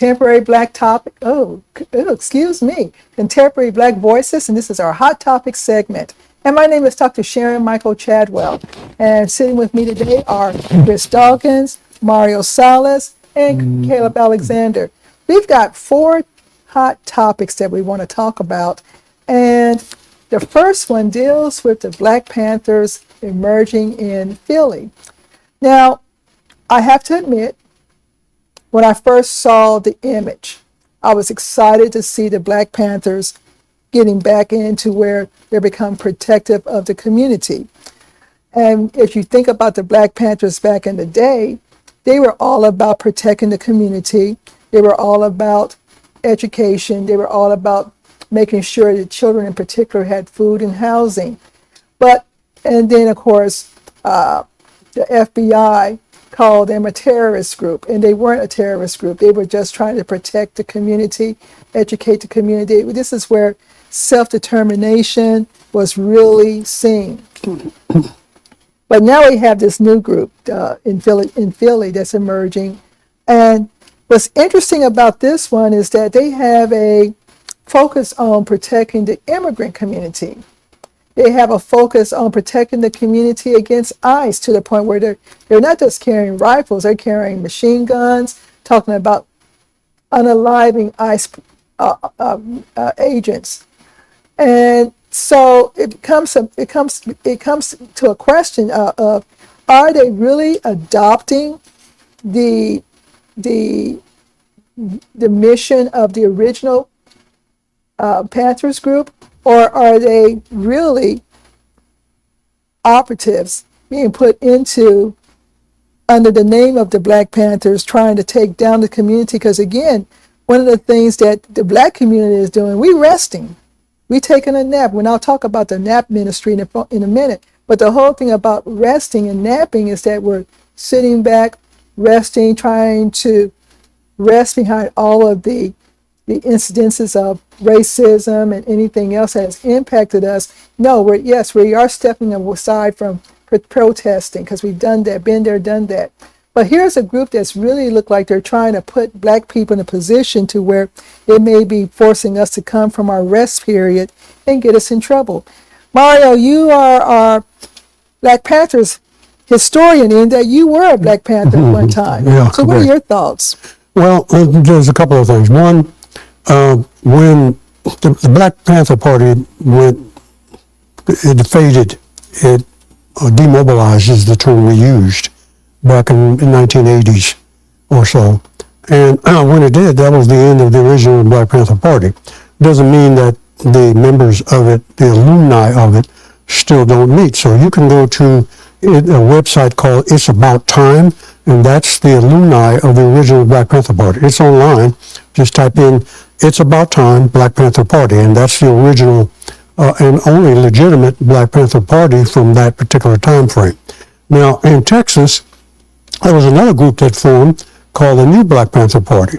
Contemporary Black topic. Excuse me. Contemporary Black voices, and this is our Hot Topic segment. And my name is Dr. Sharon Michael Chadwell. And sitting with me today are Chris Dawkins, Mario Salas, and Caleb Alexander. We've got 4 hot topics that we want to talk about. And the first one deals with the Black Panthers emerging in Philly. Now, I have to admit, when I first saw the image, I was excited to see the Black Panthers getting back into where they become protective of the community. And if you think about the Black Panthers back in the day, they were all about protecting the community. They were all about education. They were all about making sure that children in particular had food and housing. And then of course, the FBI called them a terrorist group, and they weren't a terrorist group. They were just trying to protect the community, educate the community. This is where self-determination was really seen. But now we have this new group in Philly that's emerging. And what's interesting about this one is that they have a focus on protecting the immigrant community. They have a focus on protecting the community against ICE to the point where they're not just carrying rifles, they're carrying machine guns, talking about unaliving ICE agents. And so it comes to a question of, are they really adopting the mission of the original Panthers group? Or are they really operatives being put into, under the name of the Black Panthers, trying to take down the community? Because again, one of the things that the Black community is doing, we're resting. We're taking a nap. We'll now talk about the nap ministry in a minute. But the whole thing about resting and napping is that we're sitting back, resting, trying to rest behind all of the incidences of racism and anything else that has impacted us. No, we are stepping aside from protesting because we've done that, been there, done that. But here's a group that's really look like they're trying to put Black people in a position to where they may be forcing us to come from our rest period and get us in trouble. Mario, you are our Black Panthers historian, in that you were a Black Panther at one time. Yeah, so what are your thoughts? Well, there's a couple of things. One, when the Black Panther Party it faded, it demobilized is the term we used back in the 1980s or so. And when it did, that was the end of the original Black Panther Party. Doesn't mean that the members of it, the alumni of it, still don't meet. So you can go to a website called It's About Time, and that's the alumni of the original Black Panther Party. It's online. Just type in It's About Time Black Panther Party, and that's the original and only legitimate Black Panther Party from that particular time frame. Now, in Texas, there was another group that formed called the New Black Panther Party.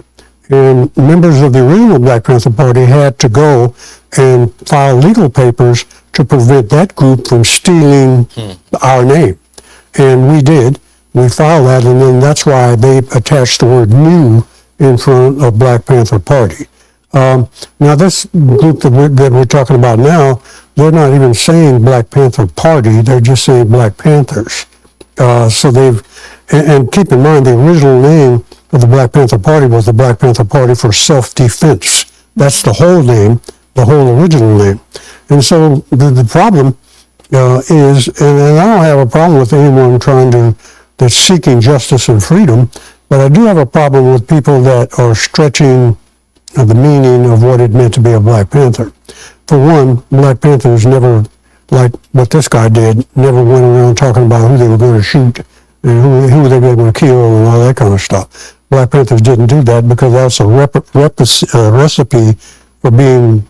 And members of the original Black Panther Party had to go and file legal papers to prevent that group from stealing our name. And we did. We filed that, and then that's why they attached the word new in front of Black Panther Party. Now this group that we're talking about now, they're not even saying Black Panther Party, they're just saying Black Panthers. So and keep in mind the original name of the Black Panther Party was the Black Panther Party for Self-Defense. That's the whole name, the whole original name. And so the problem is, and I don't have a problem with anyone that's seeking justice and freedom, but I do have a problem with people that are stretching the meaning of what it meant to be a Black Panther. For one, Black Panthers never, like what this guy did, never went around talking about who they were going to shoot and who they were going to kill and all that kind of stuff. Black Panthers didn't do that because that's a recipe for being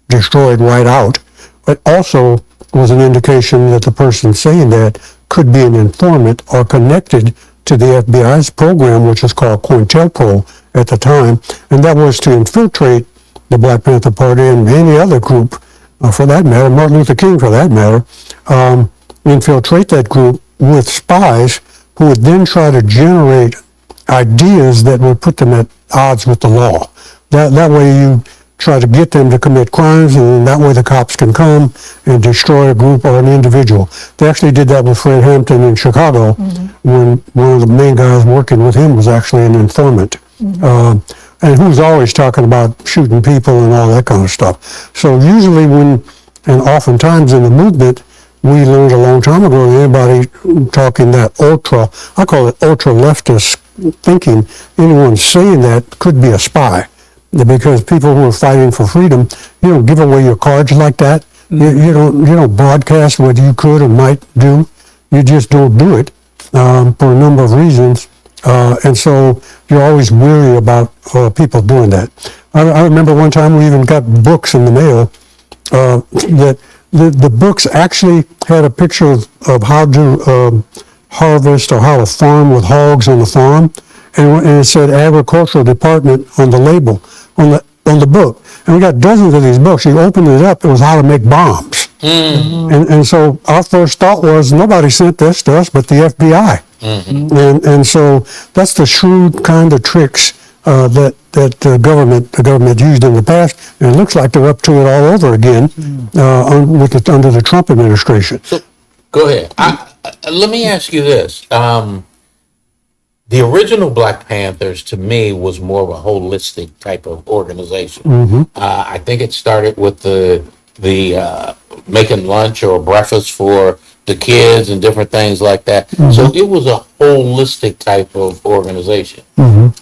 destroyed right out. But also was an indication that the person saying that could be an informant or connected to the FBI's program, which was called COINTELPRO at the time, and that was to infiltrate the Black Panther Party and any other group, for that matter, Martin Luther King for that matter, infiltrate that group with spies who would then try to generate ideas that would put them at odds with the law. That way you try to get them to commit crimes, and that way the cops can come and destroy a group or an individual. They actually did that with Fred Hampton in Chicago, when one of the main guys working with him was actually an informant. And who's always talking about shooting people and all that kind of stuff. So usually and oftentimes in the movement, we learned a long time ago, anybody talking that I call it ultra leftist thinking, anyone saying that could be a spy. Because people who are fighting for freedom, you don't give away your cards like that. You don't broadcast what you could or might do. You just don't do it for a number of reasons. And so you're always weary about people doing that. I remember one time we even got books in the mail that the books actually had a picture of how to harvest or how to farm with hogs on the farm, and it said agricultural department on the label on the book. And we got dozens of these books. You opened it up, it was how to make bombs. And so our first thought was, nobody sent this to us but the FBI. And so that's the shrewd kind of tricks that the government used in the past, and it looks like they're up to it all over again under the Trump administration. So, go ahead. Let me ask you this. The original Black Panthers, to me, was more of a holistic type of organization. I think it started with the making lunch or breakfast for the kids and different things like that. So it was a holistic type of organization.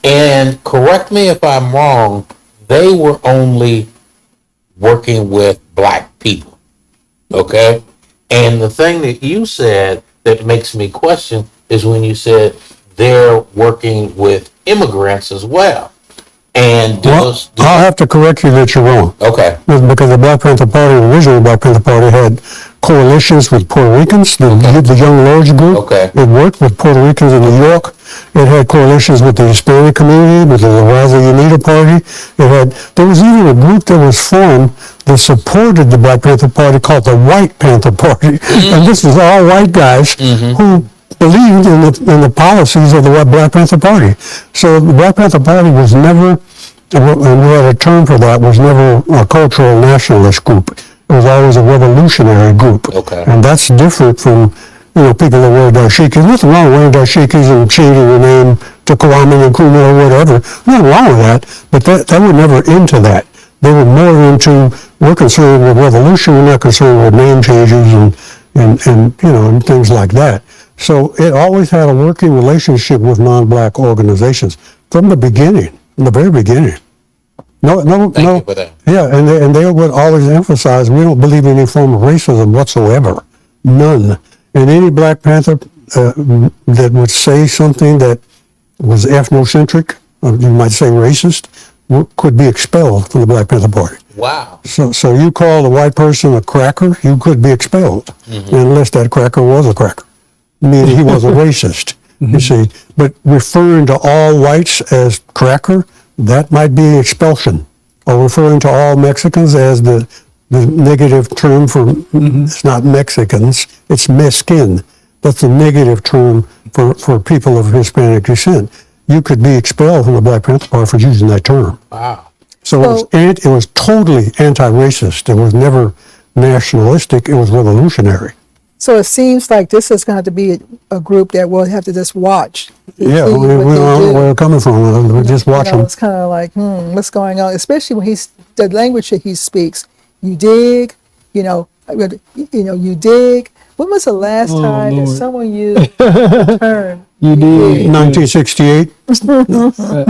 And correct me if I'm wrong, they were only working with Black people. Okay? And the thing that you said that makes me question is when you said they're working with immigrants as well. And I'll have to correct you that you're wrong. Okay. Because the Black Panther Party, the original Black Panther Party, had coalitions with Puerto Ricans, the Young Lords group. Okay. It worked with Puerto Ricans in New York. It had coalitions with the Hispanic community, with the Raza Unida Party. There was even a group that was formed that supported the Black Panther Party called the White Panther Party. And this was all white guys who believed in the policies of the Black Panther Party. So the Black Panther Party was never, and we had a term for that, was never a cultural nationalist group. It was always a revolutionary group. Okay. And that's different from, people that wear dashikis. Nothing wrong with wearing dashikis and changing your name to Kwame and Nkrumah or whatever. Nothing wrong with that, but they were never into that. They were more into, we're concerned with revolution, we're not concerned with name changes and things like that. So it always had a working relationship with non-Black organizations from the beginning, from the very beginning. Thank you for that. Yeah, and they would always emphasize, we don't believe in any form of racism whatsoever, none. And any Black Panther that would say something that was ethnocentric, or you might say racist, could be expelled from the Black Panther Party. Wow. So you call a white person a cracker, you could be expelled, unless that cracker was a cracker. Meaning he was a racist, you see. But referring to all whites as cracker, that might be expulsion. Or referring to all Mexicans as the negative term for, it's not Mexicans, it's Meskin. That's a negative term for people of Hispanic descent. You could be expelled from the Black Panther Party for using that term. Wow. So it was totally anti-racist. It was never nationalistic, it was revolutionary. So it seems like this is going to be a group that we'll have to just watch. Yeah, we don't know where they're coming from. We just watch them. It's kind of like, what's going on? Especially when the language that he speaks. You dig, you dig. When was the last time that someone used the term? You dig. 1968.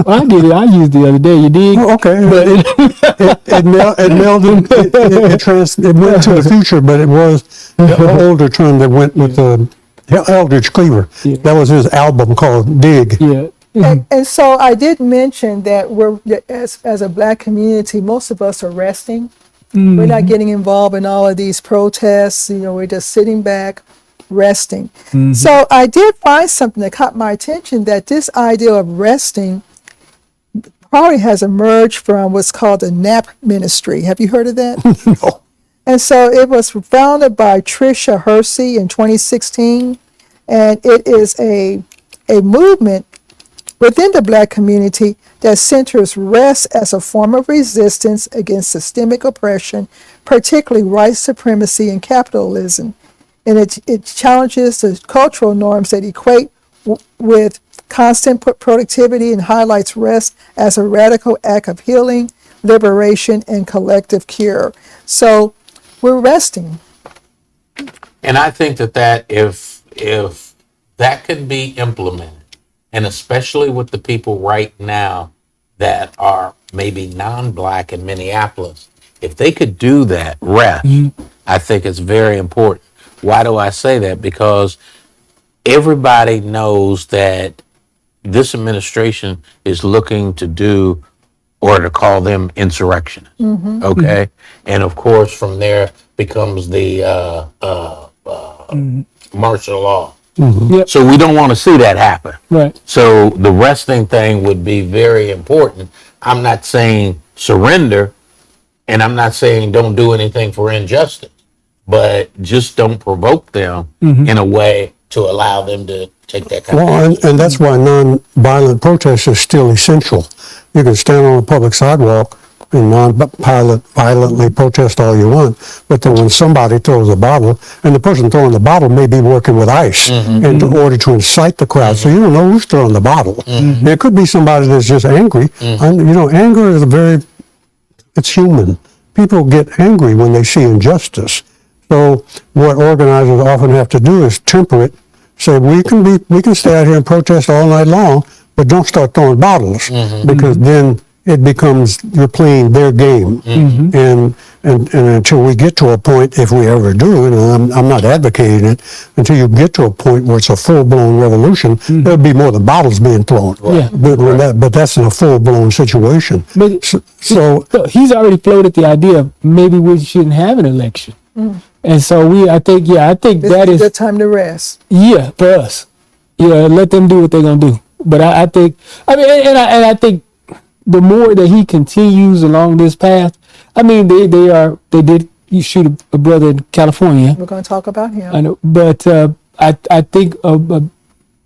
I did it. I used the other day. You dig. Oh, okay. But it melded. It went to the future, but it was the older term that went with Eldridge Cleaver. Yeah. That was his album called Dig. Yeah. And so I did mention that we're as a Black community, most of us are resting. We're not getting involved in all of these protests. We're just sitting back, resting. So I did find something that caught my attention, that this idea of resting probably has emerged from what's called the NAP ministry. Have you heard of that? No. And so it was founded by Tricia Hersey in 2016. And it is a movement within the Black community that centers rest as a form of resistance against systemic oppression, particularly white supremacy and capitalism. And it challenges the cultural norms that equate with constant productivity and highlights rest as a radical act of healing, liberation, and collective cure. So we're resting. And I think that if that can be implemented, and especially with the people right now that are maybe non-Black in Minneapolis, if they could do that, rest, I think it's very important. Why do I say that? Because everybody knows that this administration is looking to do or to call them insurrectionists. Okay? And of course, from there becomes the martial law. Yep. So we don't want to see that happen. Right. So the resting thing would be very important. I'm not saying surrender, and I'm not saying don't do anything for injustice, but just don't provoke them in a way to allow them to take that kind of action. Well, and that's why nonviolent protest is still essential. You can stand on a public sidewalk and violently protest all you want, but then when somebody throws a bottle, and the person throwing the bottle may be working with ICE in order to incite the crowd, so you don't know who's throwing the bottle. It could be somebody that's just angry. And, anger is it's human. People get angry when they see injustice. So what organizers often have to do is temper it. Say we can stay out here and protest all night long, but don't start throwing bottles because then it becomes you're playing their game. And until we get to a point, if we ever do, and I'm not advocating it, until you get to a point where it's a full-blown revolution, there'll be more than bottles being thrown. Yeah. But that's in a full-blown situation. But So he's already floated the idea of maybe we shouldn't have an election. And so I think This that is is the time to rest. Yeah, for us. Yeah, let them do what they're gonna do. But I think, I think the more that he continues along this path, I mean, they did shoot a brother in California. We're going to talk about him. I know, but I think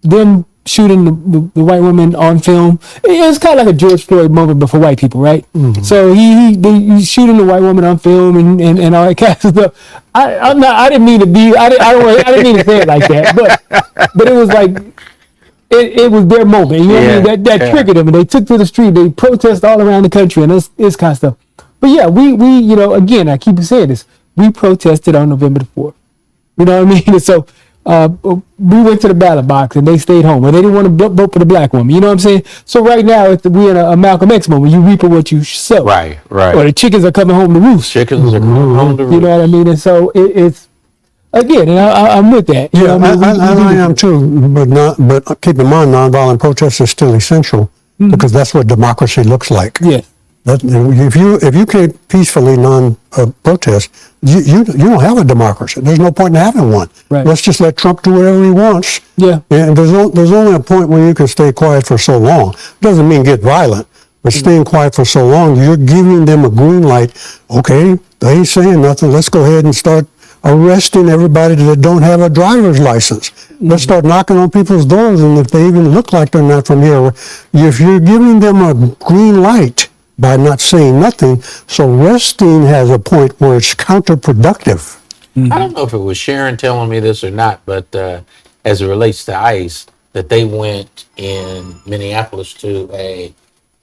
them shooting the white woman on film, it's kind of like a George Floyd moment, but for white people, right? So he's shooting the white woman on film and all that kind of stuff. I didn't mean to be. I didn't mean to say it like that, but it was like it was their moment. You know what I mean? That triggered them, and they took to the street. They protest all around the country, and this kind of stuff. But yeah, we again, I keep saying this. We protested on November the 4th. You know what I mean? So. We went to the ballot box and they stayed home. And they didn't want to vote for the black woman. You know what I'm saying? So right now, we're in a Malcolm X moment. You reap what you sow. Right. Or the chickens are coming home to roost. Chickens are coming home to roost. You know what I mean? And so it's, again, and I'm with that. You know what I am too, but keep in mind, nonviolent protest is still essential because that's what democracy looks like. Yeah. If you can't peacefully protest, you don't have a democracy. There's no point in having one. Right. Let's just let Trump do whatever he wants. Yeah. And there's only a point where you can stay quiet for so long. Doesn't mean get violent, but staying quiet for so long, you're giving them a green light. Okay, they ain't saying nothing. Let's go ahead and start arresting everybody that don't have a driver's license. Let's start knocking on people's doors, and if they even look like they're not from here, if you're giving them a green light by not saying nothing, so resting has a point where it's counterproductive. I don't know if it was Sharon telling me this or not, but as it relates to ICE, that they went in Minneapolis to a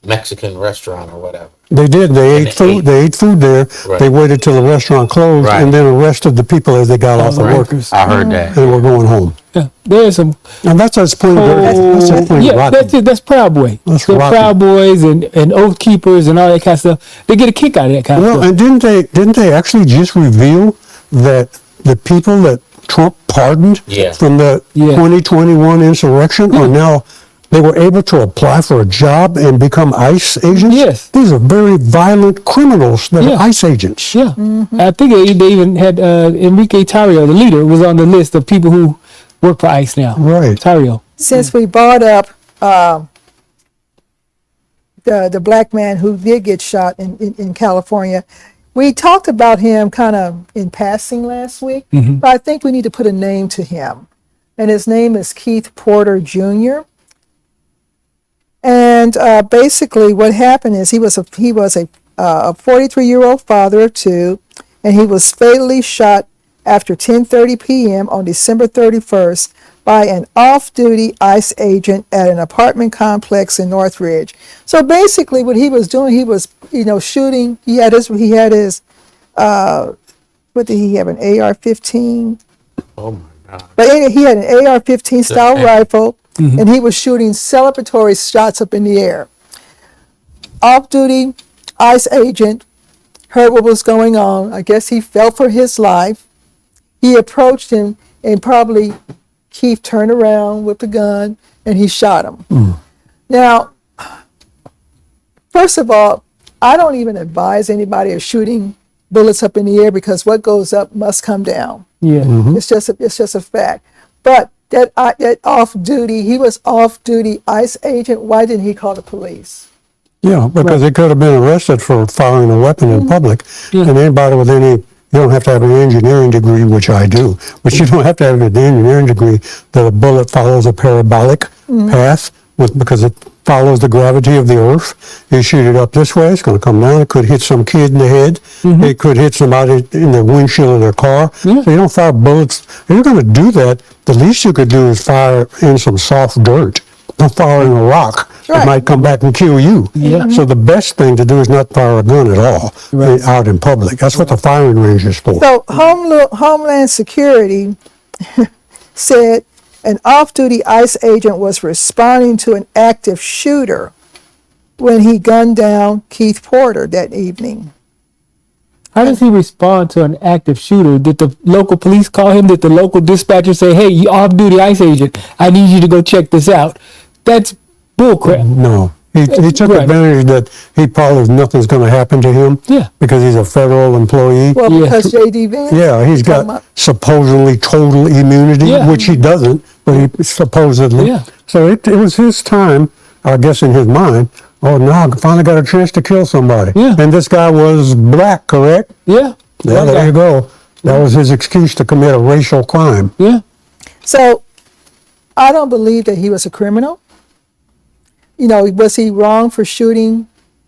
Mexican restaurant or whatever. They did. They ate food. They ate food there. Right. They waited till the restaurant closed and then arrested the people as they got off the work. I heard that. And were going home. Yeah. There's some. And that's plain rotten. That's Proud Boy. That's They're rotten. Proud Boys and Oath Keepers and all that kind of stuff. They get a kick out of that kind of Well, stuff. and didn't they actually just reveal that the people that Trump pardoned from the 2021 insurrection are now, they were able to apply for a job and become ICE agents? Yes. These are very violent criminals that are ICE agents. Yeah. I think they even had Enrique Tarrio, the leader, was on the list of people who work for ICE now. Right. Tarrio. Since we brought up the black man who did get shot in California, we talked about him kind of in passing last week, but I think we need to put a name to him. And his name is Keith Porter Jr. And basically, what happened is he was a 43-year-old father of two, and he was fatally shot after 10:30 p.m. on December 31st by an off-duty ICE agent at an apartment complex in Northridge. So basically, what he was doing, he was shooting. He had his what did he have, an AR-15? Oh my God. But anyway, he had an AR-15 style rifle, and he was shooting celebratory shots up in the air. Off-duty ICE agent heard what was going on. I guess he felt for his life. He approached him, and probably Keith turned around with the gun, and he shot him. Now, first of all, I don't even advise anybody of shooting bullets up in the air, because what goes up must come down. Yeah. It's just a fact. But that off-duty, he was off-duty ICE agent. Why didn't he call the police? Yeah, because he could have been arrested for firing a weapon in public. Yeah. And anybody with any, you don't have to have an engineering degree, which I do, but you don't have to have an engineering degree that a bullet follows a parabolic path because it follows the gravity of the earth. You shoot it up this way, it's going to come down. It could hit some kid in the head. It could hit somebody in the windshield of their car. Yeah. So you don't fire bullets. If you're going to do that, the least you could do is fire in some soft dirt. Don't fire in a rock. Right. It might come back and kill you. Yeah. So the best thing to do is not fire a gun at all out in public. That's what the firing range is for. So Homeland Security said an off-duty ICE agent was responding to an active shooter when he gunned down Keith Porter that evening. How does he respond to an active shooter? Did the local police call him? Did the local dispatcher say, "Hey, you off-duty ICE agent, I need you to go check this out"? That's bullcrap. No. He took Right. advantage that he probably nothing's going to happen to him. Yeah. Because he's a federal employee. Well, Yeah. because J.D. Vance. Yeah, he's got supposedly total immunity, Yeah. which he doesn't, but he supposedly. Yeah. So it was his time, I guess, in his mind. Oh, now I finally got a chance to kill somebody. Yeah. And this guy was black, correct? Yeah. Yeah, there you go. That was his excuse to commit a racial crime. Yeah. So I don't believe that he was a criminal. Was he wrong for shooting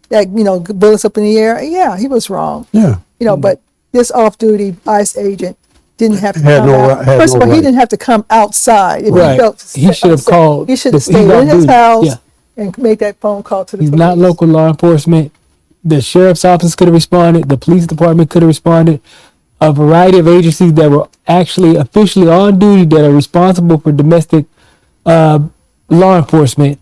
that, bullets up in the air? Yeah, he was wrong. Yeah. But this off-duty ICE agent didn't have to Had come no out. right- had First of no all, he right. didn't have to come outside. If Right. felt He should have called He should the- have stayed he's on in his duty. house Yeah. and make that phone call to the He's police. not local law enforcement. The sheriff's office could have responded. The police department could have responded. A variety of agencies that were actually officially on duty that are responsible for domestic law enforcement.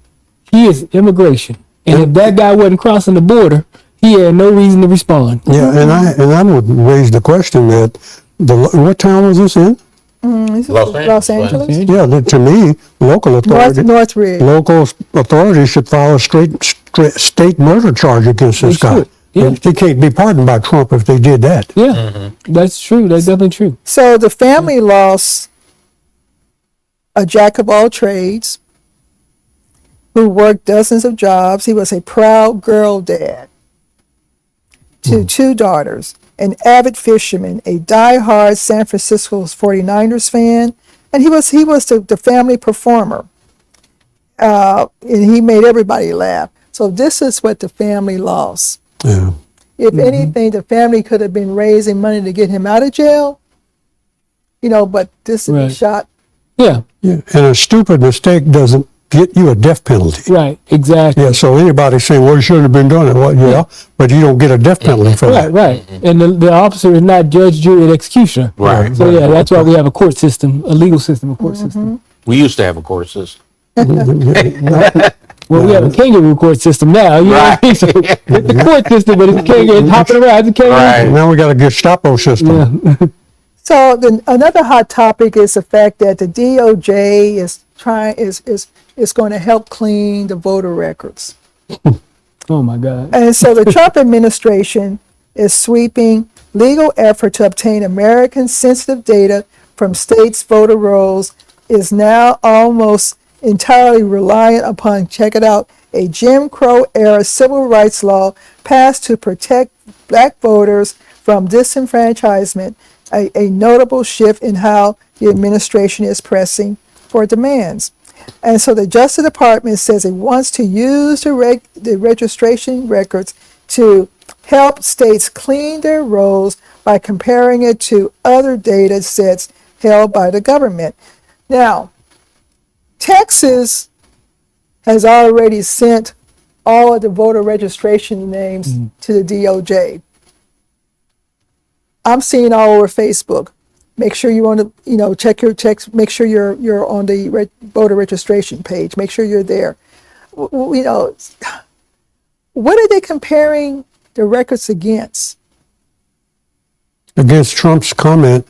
He is immigration. And if that guy wasn't crossing the border, he had no reason to respond. Yeah, and I would raise the question that what town was this in? This is Los Los Angeles. Angeles. Yeah, to me, local authority, Northridge. local authorities should file a straight state murder charge against this They guy. should, yeah. He can't be pardoned by Trump if they did that. Yeah, that's true. That's definitely true. So the family lost a jack of all trades who worked dozens of jobs. He was a proud girl dad to two daughters, an avid fisherman, a diehard San Francisco 49ers fan, and he was the family performer. And he made everybody laugh. So this is what the family lost. Yeah. If anything, the family could have been raising money to get him out of jail, but this is Right. a shot. Yeah, Yeah. And a stupid mistake doesn't get you a death penalty. right, exactly. Yeah, so anybody saying, well, you shouldn't have been doing it. Well, yeah, but you don't get a death penalty for Right, that. right. And the officer is not judge, jury, and executioner. Right. So yeah, that's why we have a court system, a legal system, a court system. We used to have a court system. Well, we have a kangaroo court system now. You know what I mean? So it's the court system, but it's kangaroo, it's hopping around. It's a kangaroo. Right. Now we got a Gestapo system. Yeah. So another hot topic is the fact that the DOJ is going to help clean the voter records. Oh my God. And so the Trump administration is sweeping legal effort to obtain American sensitive data from states' voter rolls is now almost entirely reliant upon, check it out, a Jim Crow era civil rights law passed to protect black voters from disenfranchisement, a notable shift in how the administration is pressing for demands. And so the Justice Department says it wants to use the registration records to help states clean their rolls by comparing it to other data sets held by the government. Now, Texas has already sent all of the voter registration names to the DOJ. I'm seeing all over Facebook. Make sure you want to, check your text. Make sure you're on the voter registration page. Make sure you're there. What are they comparing the records against? Against Trump's comment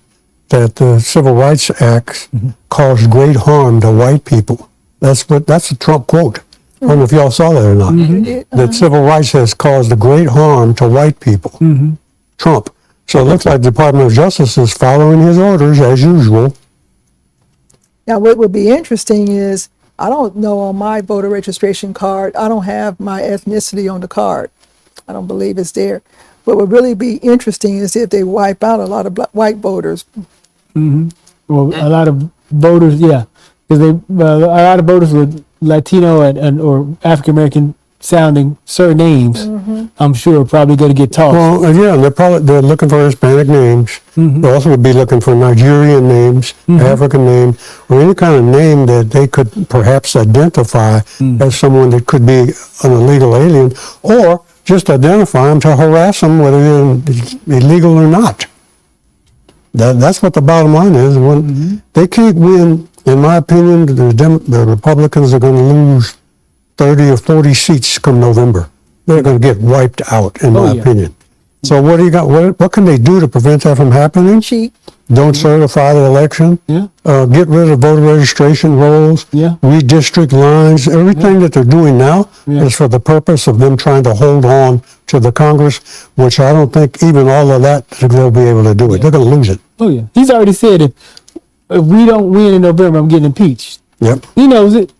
that the Civil Rights Act caused great harm to white people. That's a Trump quote. I don't know if y'all saw that or not. That civil rights has caused a great harm to white people. Trump. So it looks like the Department of Justice is following his orders as usual. Now, what would be interesting is, I don't know on my voter registration card, I don't have my ethnicity on the card. I don't believe it's there. What would really be interesting is if they wipe out a lot of white voters. Well, a lot of voters, yeah, because a lot of voters with Latino and or African American sounding surnames, I'm sure are probably going to get tossed. Well, yeah, they're looking for Hispanic names. They also would be looking for Nigerian names, African name, or any kind of name that they could perhaps identify as someone that could be an illegal alien, or just identify them to harass them, whether they're illegal or not. That's what the bottom line is. When they can't win, in my opinion, the Republicans are going to lose 30 or 40 seats come November. They're going to get wiped out, in my opinion. So what do you got? What can they do to prevent that from happening? Cheat. Don't certify the election. Yeah. Get rid of voter registration rolls. Yeah. Redistrict lines. Everything that they're doing now is for the purpose of them trying to hold on to the Congress, which I don't think even all of that they'll be able to do it. They're going to lose it. Oh yeah, he's already said if we don't win in November, I'm getting impeached. Yep. He knows it.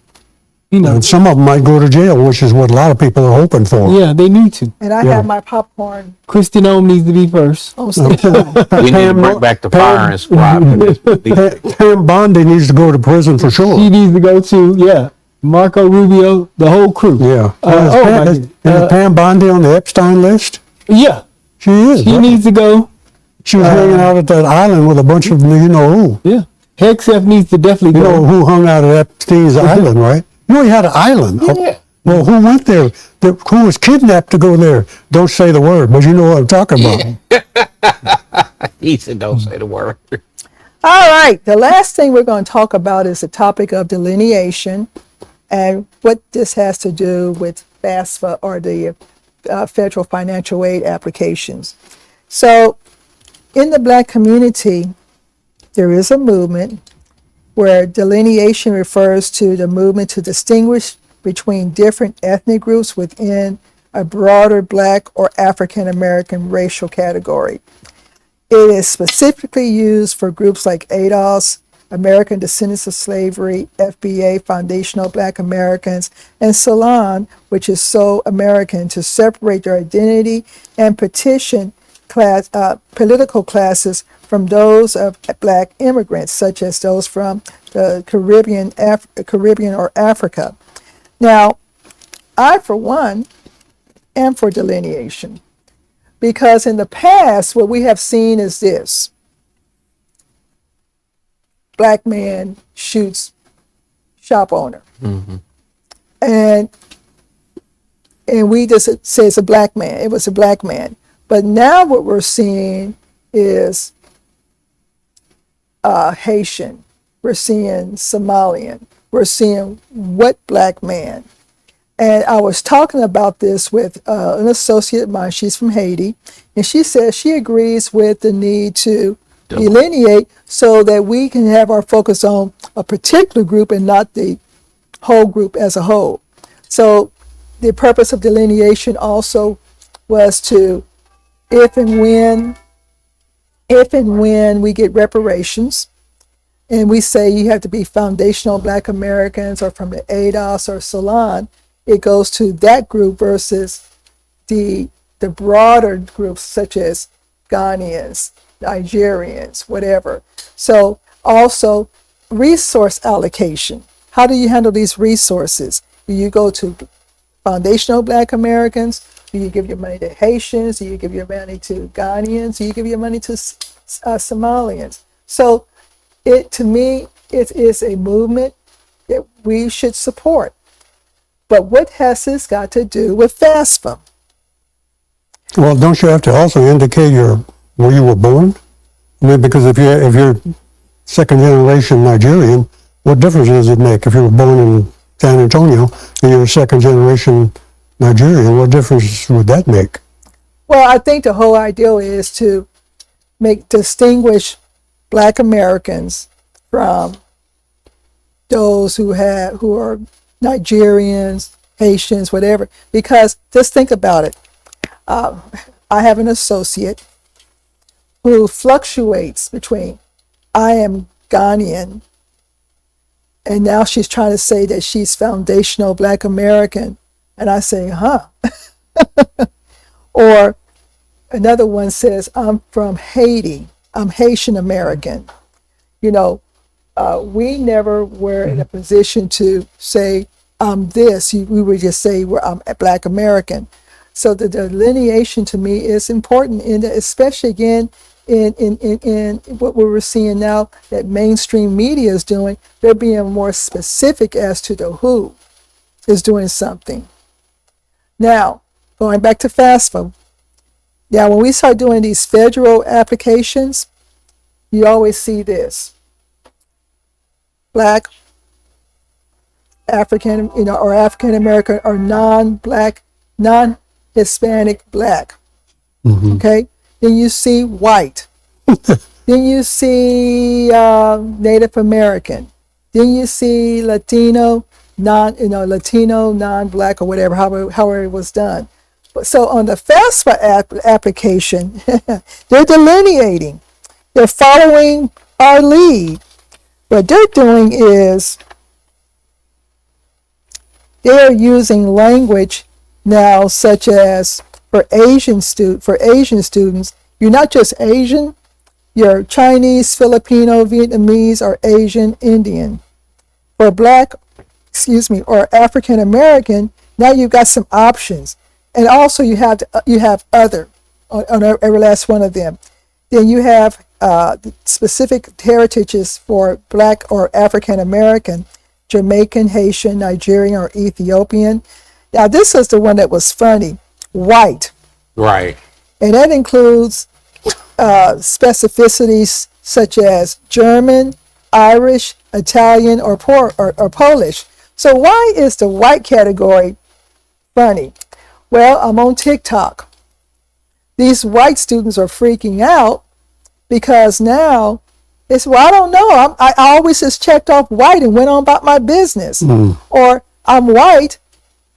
And some of them might go to jail, which is what a lot of people are hoping for. Yeah, they need to. And I have my popcorn. Christian Ohm needs to be first. Oh, stay calm. We need to bring back the firing squad. Pam Bondi needs to go to prison for sure. He needs to go to, Marco Rubio, the whole crew. Yeah. Is Pam Bondi on the Epstein list? Yeah. She is. He right? needs to go. She was hanging out at that island with a bunch of you know who. Yeah. Hexef needs to definitely You go. know who hung out at Epstein's island, right? You know he had an island. Yeah. Well, who went there? Who was kidnapped to go there? Don't say the word, but you know what I'm talking about. He said, don't say the word. All right. The last thing we're going to talk about is the topic of delineation and what this has to do with FAFSA, or the federal financial aid applications. So in the Black community, there is a movement where delineation refers to the movement to distinguish between different ethnic groups within a broader Black or African American racial category. It is specifically used for groups like ADOS, American Descendants of Slavery, FBA, Foundational Black Americans, and Salon, which is So American, to separate their identity and petition political classes from those of Black immigrants, such as those from the Caribbean or Africa. Now, I, for one, am for delineation, because in the past, what we have seen is this: Black man shoots shop owner, and we just say it's a Black man. It was a Black man. But now what we're seeing is Haitian, we're seeing Somalian, we're seeing what Black man. And I was talking about this with an associate of mine. She's from Haiti, and she says she agrees with the need to delineate so that we can have our focus on a particular group and not the whole group as a whole. So the purpose of delineation also was to, if and when we get reparations, and we say you have to be foundational Black Americans or from the ADOS or Salon, it goes to that group versus the broader groups such as Ghanaians, Nigerians, whatever. So also resource allocation. how do you handle these resources? Do you go to foundational Black Americans? Do you give your money to Haitians? Do you give your money to Ghanaians? Do you give your money to Somalians? So to me, it is a movement that we should support. But what has this got to do with FAFSA? Well, don't you have to also indicate where you were born? I mean, because if you're second generation Nigerian, what difference does it make if you were born in San Antonio and you're a second generation Nigerian? What difference would that make? Well, I think the whole idea is to distinguish Black Americans from those who are Nigerians, Haitians, whatever. Because just think about it. I have an associate who fluctuates between I am Ghanaian, and now she's trying to say that she's foundational Black American, and I say, huh? Or another one says, I'm from Haiti, I'm Haitian American. You know, we never were in a position to say, I'm this. We would just say, I'm a Black American. So the delineation to me is important, especially again in what we're seeing now that mainstream media is doing. They're being more specific as to the who is doing something. Now, going back to FAFSA. Now, when we start doing these federal applications, you always see this: Black, African, or African American, or non-Black, non-Hispanic Black. Mm-hmm. Okay. Then you see white. Then you see Native American. Then you see Latino, non-Black, or whatever, however it was done. But so on the FAFSA application, they're delineating. They're following our lead. What they're doing is they're using language now, such as for Asian students, you're not just Asian, you're Chinese, Filipino, Vietnamese, or Asian Indian. For Black, or African American, now you've got some options, and also you have other on every last one of them. Then you have specific heritages for Black or African American, Jamaican, Haitian, Nigerian, or Ethiopian. Now this is the one that was funny. White. Right. And that includes specificities such as German, Irish, Italian, or Polish. So why is the white category funny? Well, I'm on TikTok. These white students are freaking out because now it's, well, I don't know. I always just checked off white and went on about my business. Mm. Or I'm white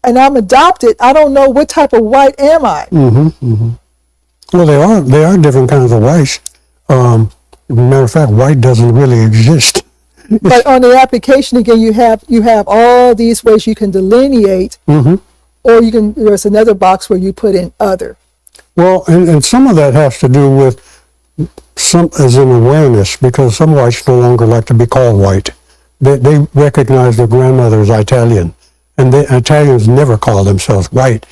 and I'm adopted. I don't know what type of white am I. Mm-hmm, mm-hmm. Well, they are different kinds of whites. Matter of fact, white doesn't really exist. But on the application again, you have all these ways you can delineate, mm-hmm. or there's another box where you put in other. Well, and some of that has to do with as an awareness, because some whites no longer like to be called white. They recognize their grandmother as Italian. And the Italians never called themselves white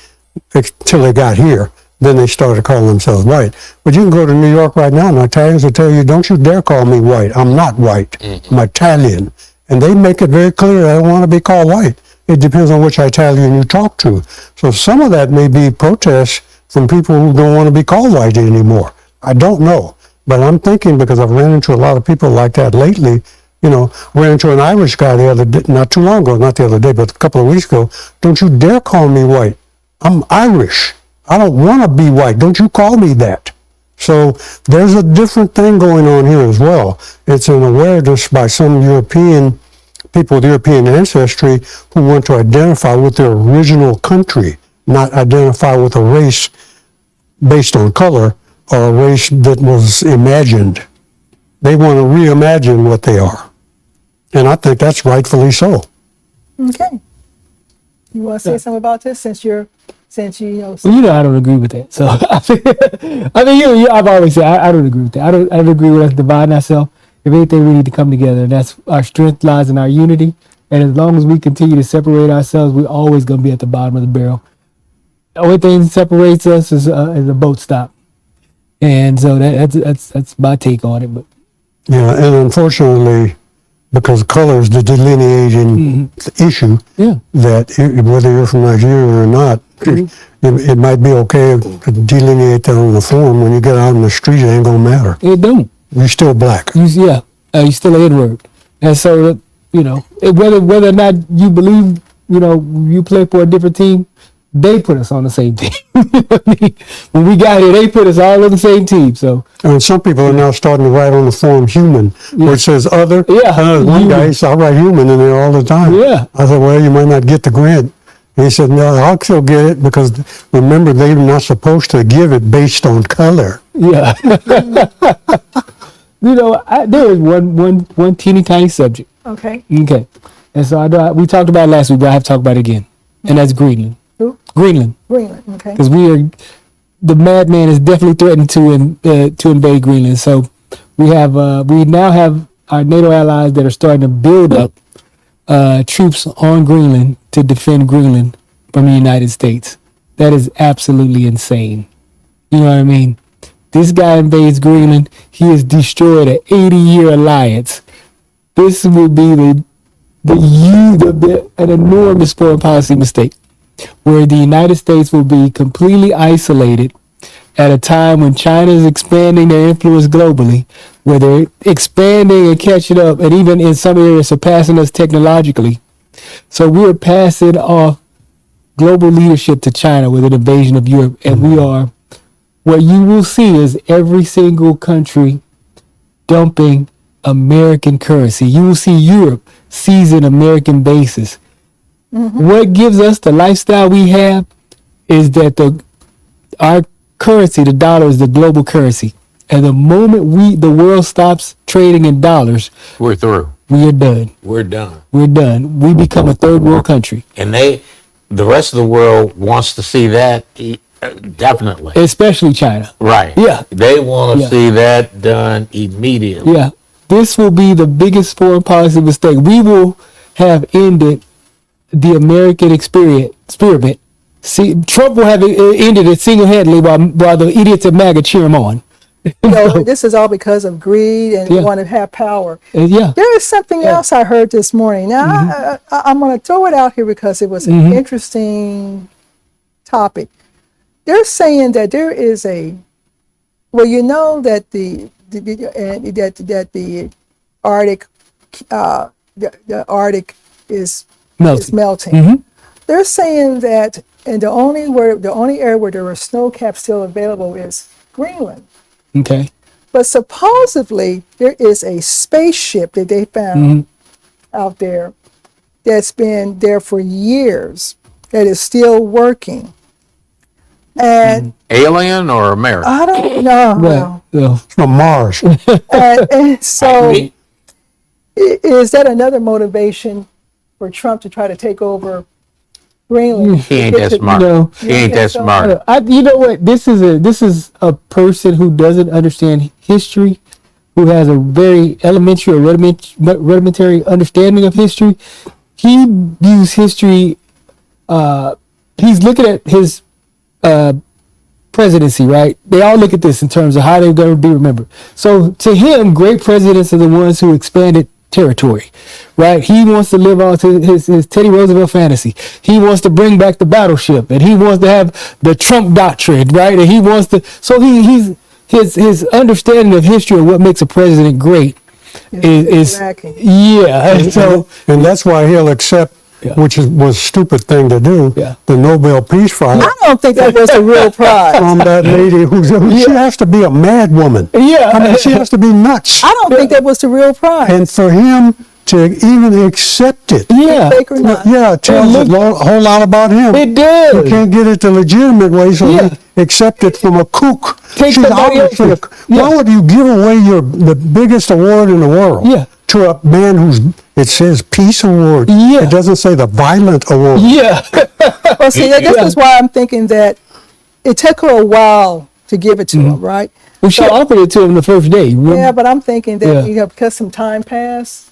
until they got here. Then they started calling themselves white. But you can go to New York right now and Italians will tell you, don't you dare call me white. I'm not white. Mm-hmm. I'm Italian. And they make it very clear they don't want to be called white. It depends on which Italian you talk to. So some of that may be protests from people who don't want to be called white anymore. I don't know. But I'm thinking, because I've ran into a lot of people like that lately. Ran into an Irish guy the other day, not too long ago, not the other day, but a couple of weeks ago. Don't you dare call me white. I'm Irish. I don't want to be white. Don't you call me that. So there's a different thing going on here as well. It's an awareness by some European people with European ancestry who want to identify with their original country, not identify with a race based on color or a race that was imagined. They want to reimagine what they are. And I think that's rightfully so. Okay. You want to say something about this since you know. Well, I don't agree with that. So I've always said I don't agree with that. I don't agree with us dividing ourselves. If anything, we need to come together. And that's our strength lies in our unity. And as long as we continue to separate ourselves, we're always going to be at the bottom of the barrel. The only thing that separates us is a boat stop. And so that's my take on it. But Yeah, and unfortunately, because color is the delineating issue, yeah, that whether you're from Nigeria or not, it might be okay to delineate that on the form. When you get out in the street, it ain't gonna matter. it don't. You're still black. You still an N-word. And so, whether or not you believe, you play for a different team, they put us on the same team. When we got here, they put us all on the same team. So And some people are now starting to write on the form human, where it says other. Yeah, One human. guy, he said, I write human in there all the time. Yeah. I said, well, you might not get the grant. And he said, no, I'll still get it because remember, they're not supposed to give it based on color. yeah, there is one teeny tiny subject. Okay. Okay, and so we talked about it last week, but I have to talk about it again, and that's Greenland. Who? Greenland, Greenland. Okay. because the madman is definitely threatening to invade Greenland. So we now have our NATO allies that are starting to build up troops on Greenland to defend Greenland from the United States. That is absolutely insane. You know what I mean? This guy invades Greenland. He has destroyed an 80-year alliance. This will be an enormous foreign policy mistake, where the United States will be completely isolated at a time when China is expanding their influence globally, where they're expanding and catching up, and even in some areas surpassing us technologically. So we're passing off global leadership to China with an invasion of Europe, and we are. What you will see is every single country dumping American currency. You will see Europe seizing American bases. What gives us the lifestyle we have is that our currency, the dollar, is the global currency. And the moment the world stops trading in dollars, We're through. we are done. We're done. We're done. We become a third world country, And the rest of the world wants to see that definitely. especially China. Right. Yeah. They want to Yeah. see that done immediately. Yeah, this will be the biggest foreign policy mistake. We will have ended the American experiment. See, Trump will have ended it single-handedly while the idiots at MAGA cheer him on. This is all because of greed and Yeah. want to have power. Yeah, There is something else I heard this morning. Now, I'm going to throw it out here because it was an interesting topic. They're saying that there is that the Arctic, the Arctic is melting. They're saying that, and the only area where there are snow caps still available is Greenland. Okay. But supposedly there is a spaceship that they found out there that's been there for years that is still working. And Alien or American? I don't know. Right. Yeah. From Mars. And so Me? is that another motivation for Trump to try to take over Greenland? He ain't that smart. No. He ain't that smart. You know what? This is a person who doesn't understand history, who has a very elementary or rudimentary understanding of history. He views history. He's looking at his presidency, right? They all look at this in terms of how they're going to be remembered. So to him, great presidents are the ones who expanded territory, right? He wants to live on to his Teddy Roosevelt fantasy. He wants to bring back the battleship, and he wants to have the Trump doctrine, right? And he wants to. So his understanding of history and what makes a president great is lacking. yeah. And so And that's why he'll accept, which was a stupid thing to do, Yeah. the Nobel Peace Prize I don't think that was the real prize. from that lady she has to be a mad woman. Yeah. I mean, she has to be nuts. I don't think that was the real prize. And for him to even accept it, yeah, Fake or not. it tells a whole lot about him. it You does. can't get it the legitimate way, so Yeah. he accept it from a kook. Take She's somebody obviously else's. Why would you give away the biggest award in the world Yeah. to a man it says peace award. Yeah. It doesn't say the violent award. Yeah. Well, see, this is why I'm thinking that it took her a while to give it to him, right? Well, she offered it to him the first day. Remember? Yeah, but I'm thinking that Yeah. because some time passed,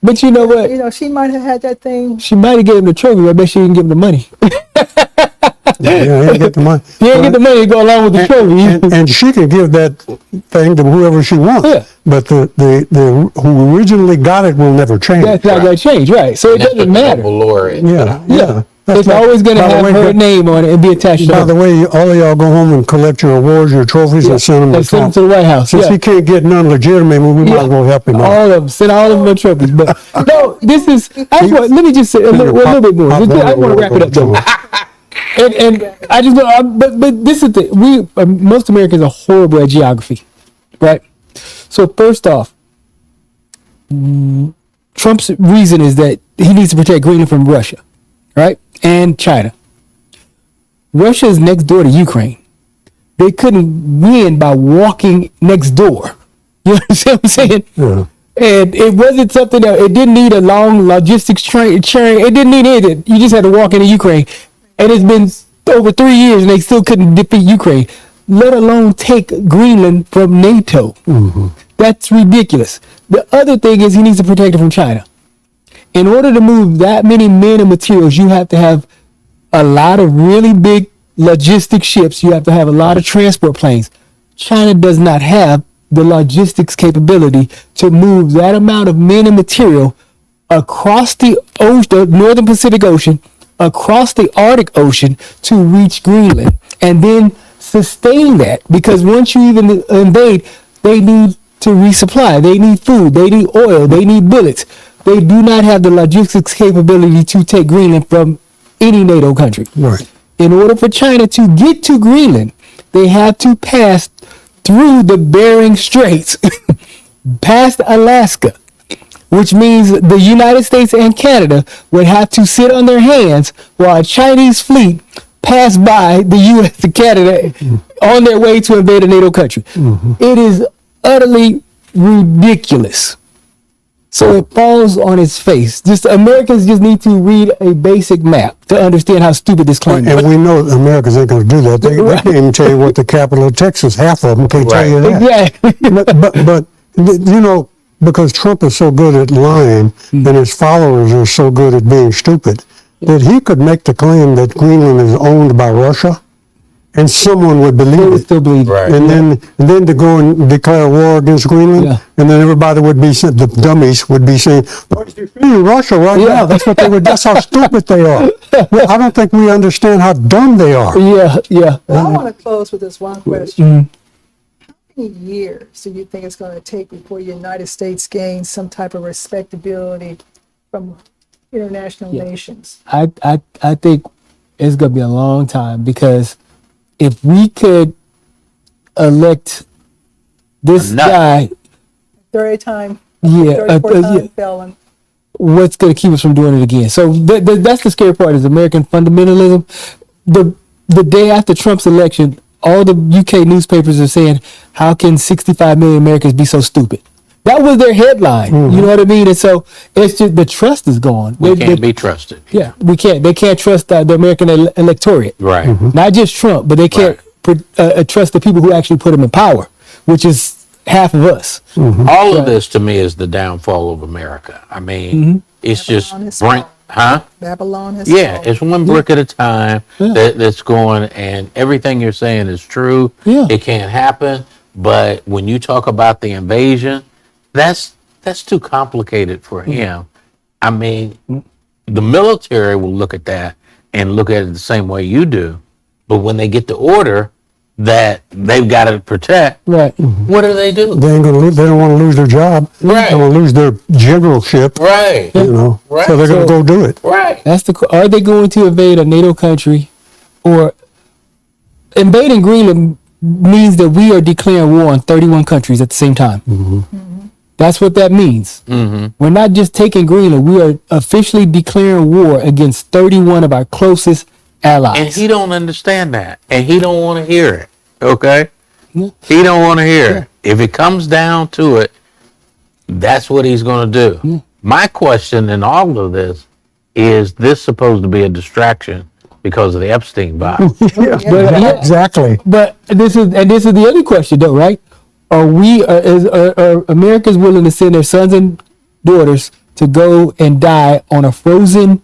But you know what? You know, she might have had that thing. She might have given him the trophy, but I bet she didn't give him the money. Yeah, he didn't get the money. He didn't get the money to go along with the trophy. And she can give that thing to whoever she wants. Yeah. But the who originally got it will never change. That's not going to change, right? So it That's the doesn't matter. Nobel laureate. Yeah. It's always going to By the have way, her but- name on it and be attached to By her. the way, all of y'all go home and collect your awards, your trophies, and send them And send them to the White House. Since Yeah. he can't get none legitimate, we might as well help him out. All of them. Send all of them the trophies. But no, this is, let me just say a little bit more. I want to wrap it up though. And I just but this is the most Americans are horrible at geography, right? So first off, Trump's reason is that he needs to protect Greenland from Russia, right, and China. Russia is next door to Ukraine. They couldn't win by walking next door. You understand what I'm saying? Yeah. And it wasn't something that it didn't need a long logistics train. It didn't need anything. You just had to walk into Ukraine. And it's been over 3 years and they still couldn't defeat Ukraine, let alone take Greenland from NATO. Mm-hmm. That's ridiculous. The other thing is he needs to protect it from China. In order to move that many men and materials, you have to have a lot of really big logistic ships. You have to have a lot of transport planes. China does not have the logistics capability to move that amount of men and material across the ocean, the Northern Pacific Ocean, across the Arctic Ocean to reach Greenland and then sustain that, because once you even invade, they need to resupply. They need food. They need oil. They need bullets. They do not have the logistics capability to take Greenland from any NATO country. Right. In order for China to get to Greenland, they have to pass through the Bering Straits, past Alaska, which means the United States and Canada would have to sit on their hands while a Chinese fleet passed by the U.S. and Canada on their way to invade a NATO country. Mm-hmm. It is utterly ridiculous. So it falls on its face. Just Americans just need to read a basic map to understand how stupid this claim is. And we know Americans ain't going to do that. They can't even tell you what the capital of Texas, half of them can't tell you that. Exactly. But you know, because Trump is so good at lying and his followers are so good at being stupid, that he could make the claim that Greenland is owned by Russia and someone would believe it. Still believe it. Right. And then to go and declare war against Greenland, Yeah. and then everybody would be, the dummies would be saying, "What is Russia right Yeah. now?" That's what they would. That's how stupid they are. Well, I don't think we understand how dumb they are. Yeah. But I want to close with this one question. How many years do you think it's going to take before the United States gains some type of respectability from international nations? I think it's gonna be a long time, because if we could elect this Enough. guy, Third time, yeah, 34-time felon. what's gonna keep us from doing it again? So that's the scary part, is American fundamentalism. The day after Trump's election, all the UK newspapers are saying, "How can 65 million Americans be so stupid?" That was their headline. You know what I mean? And so it's just the trust is gone. We can't be trusted. Yeah, we can't. They can't trust the American electorate. Right. Not just Trump, but they can't trust the people who actually put him in power, which is half of us. All of this to me is the downfall of America. I mean, it's just Babylon has bring, fallen. huh? Babylon has Yeah, fallen. it's one brick at a time that's going, and everything you're saying is true. Yeah. It can't happen, but when you talk about the invasion, that's too complicated for him. I mean, the military will look at that and look at it the same way you do, but when they get the order that they've got to protect, Right. what do? They ain't gonna. They don't want to lose their job. Right. They want to lose their generalship. Right. You know. Right. So they're gonna So- go do it. Right. That's are they going to invade a NATO country, or invading Greenland means that we are declaring war on 31 countries at the same time. That's what that means. We're not just taking Greenland. We are officially declaring war against 31 of our closest allies. And he don't understand that, and he don't want to hear it. Okay, Yeah. he don't want to hear it. If it comes down to it, that's what he's going to do. My question in all of this is: this supposed to be a distraction because of the Epstein files? But, Exactly. But this is the other question, though, right? Are Americans willing to send their sons and daughters to go and die on a frozen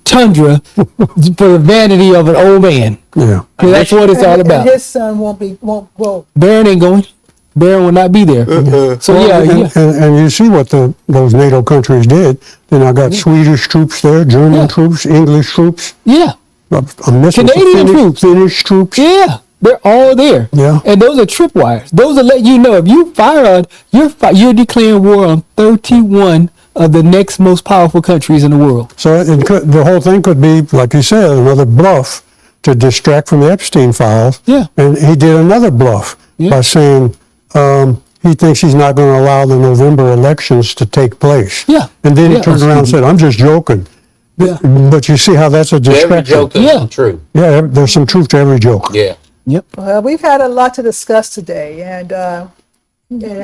tundra for the vanity of an old man. Yeah. 'Cause that's what it's all And about. his son won't go. Barron ain't going. Barron will not be there. So yeah, and, yeah. and you see what those NATO countries did. Then I got Swedish troops there, German Yeah. troops, English troops, Yeah. Canadian troops. Finnish troops. Yeah, they're all there. Yeah. And those are tripwires. Those are let you know if you fire you're declaring war on 31 of the next most powerful countries in the world. So the whole thing could be, like you said, another bluff to distract from the Epstein files. Yeah. And he did another bluff by saying he thinks he's not going to allow the November elections to take place. Yeah. And then he Yeah. turned around and said, I'm just joking. Yeah. But you see how that's a Every distraction. joke is Yeah. true. Yeah, there's some truth to every joke. Yeah. Yep. Well, we've had a lot to discuss today, and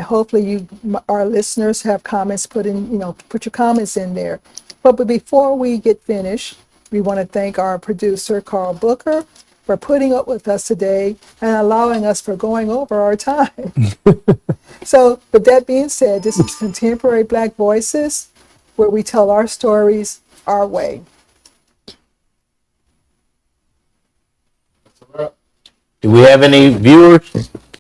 hopefully our listeners, have comments. Put your comments in there. But before we get finished, we want to thank our producer Carl Booker for putting up with us today and allowing us for going over our time. So, with that being said, this is Contemporary Black Voices, where we tell our stories our way. Do we have any viewers?